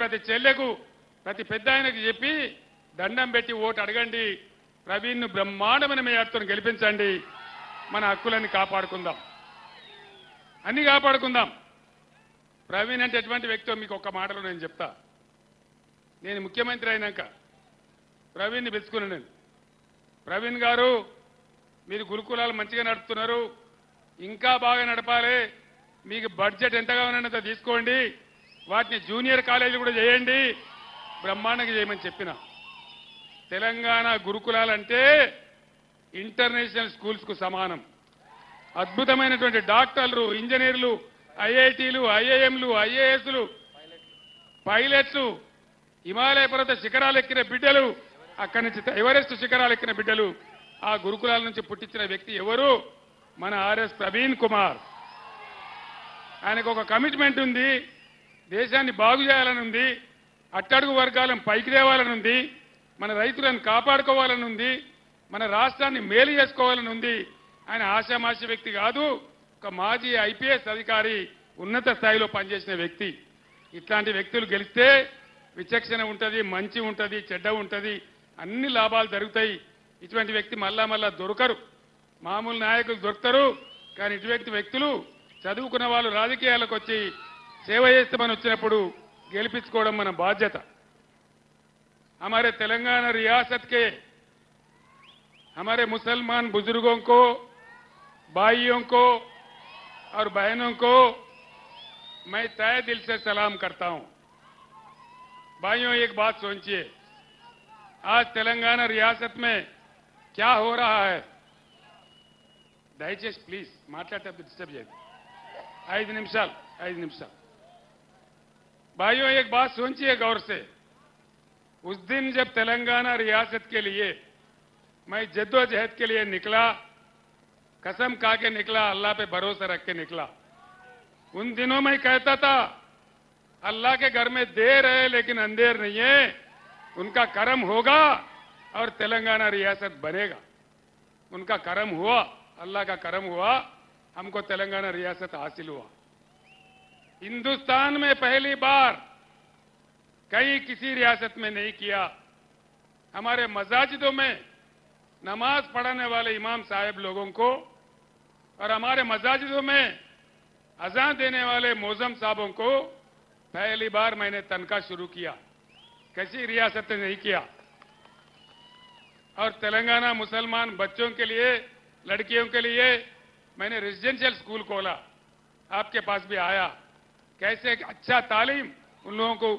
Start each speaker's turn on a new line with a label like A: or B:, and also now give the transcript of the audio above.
A: ప్రతి చెల్లెకు ప్రతి పెద్ద ఆయనకు చెప్పి దండం పెట్టి ఓటు అడగండి. ప్రవీణ్ను బ్రహ్మాండమైన మేయర్తో గెలిపించండి. మన హక్కులన్నీ కాపాడుకుందాం, అన్ని కాపాడుకుందాం. ప్రవీణ్ అంటే ఎటువంటి వ్యక్తో మీకు ఒక్క మాటలో నేను చెప్తా. నేను ముఖ్యమంత్రి అయినాక ప్రవీణ్ని పిలుచుకున్నాను. నేను ప్రవీణ్ గారు, మీరు గురుకులాలు మంచిగా నడుపుతున్నారు, ఇంకా బాగా నడపాలి. మీకు బడ్జెట్ ఎంత కావాలంత తీసుకోండి, వాటిని జూనియర్ కాలేజీలు కూడా చేయండి, బ్రహ్మాండంగా చేయమని చెప్పిన. తెలంగాణ గురుకులాలంటే ఇంటర్నేషనల్ స్కూల్స్కు సమానం. అద్భుతమైనటువంటి డాక్టర్లు, ఇంజనీర్లు, ఐఐటీలు, ఐఐఎంలు, ఐఏఎస్లు, పైలట్స్, హిమాలయ పర్వత శిఖరాలు ఎక్కిన బిడ్డలు, అక్కడి నుంచి ఎవరెస్ట్ శిఖరాలు ఎక్కిన బిడ్డలు ఆ గురుకులాల నుంచి పుట్టించిన వ్యక్తి ఎవరు? మన ఆర్ఎస్ ప్రవీణ్ కుమార్. ఆయనకు ఒక కమిట్మెంట్ ఉంది, దేశాన్ని బాగు చేయాలని ఉంది, అట్టడుగు వర్గాలను పైకి తేవాలని ఉంది, మన రైతులను కాపాడుకోవాలని ఉంది, మన రాష్ట్రాన్ని మేలు చేసుకోవాలని ఉంది. ఆయన ఆశామాషి వ్యక్తి కాదు, ఒక మాజీ ఐపీఎస్ అధికారి, ఉన్నత స్థాయిలో పనిచేసిన వ్యక్తి. ఇట్లాంటి వ్యక్తులు గెలిస్తే విచక్షణ ఉంటుంది, మంచి ఉంటుంది, చెడ్డ ఉంటుంది, అన్ని లాభాలు జరుగుతాయి. ఇటువంటి వ్యక్తి మళ్ళా మళ్ళా దొరకరు. మామూలు నాయకులు దొరుకుతారు, కానీ ఇటువంటి వ్యక్తులు చదువుకున్న వాళ్ళు రాజకీయాలకు వచ్చి సేవ చేస్తామని వచ్చినప్పుడు గెలిపించుకోవడం మన బాధ్యత. हमारे तेलंगाना रियासत के हमारे मुसलमान बुजुर्गों को, भाइयों को और बहनों को मैं तहे दिल से सलाम करता हूं. भाइयों, एक बात सोचिए, आज तेलंगाना रियासत में क्या हो रहा है. దయచేసి ప్లీజ్ మాట్లాడేటప్పుడు డిస్టర్బ్ చేయండి. 5 నిమిషాలు. भाइयों, एक बात सोचिए गौर से. उस दिन जब तेलंगाना रियासत के लिए मैं जद्दोजहद के लिए निकला, कसम खा के निकला, अल्लाह पे भरोसा रख के निकला. उन दिनों में कहता था अल्लाह के घर में देर है लेकिन अंधेर नहीं है, उनका करम होगा और तेलंगाना रियासत बनेगा. उनका करम हुआ, अल्लाह का करम हुआ, हमको तेलंगाना रियासत हासिल हुआ. हिंदुस्तान में पहली बार, कहीं किसी रियासत में नहीं किया. हमारे मसाजिदों में नमाज पढ़ाने वाले इमाम साहब लोगों को और हमारे मसाजिदों में अजान देने वाले मौजम साहबों को पहली बार मैंने तनख्वाह शुरू किया. किसी रियासत ने नहीं किया. और तेलंगाना मुसलमान बच्चों के लिए, लड़कियों के लिए मैंने रेजिडेंशियल स्कूल खोला. आपके पास भी आया. कैसे अच्छा तालीम उन लोगों को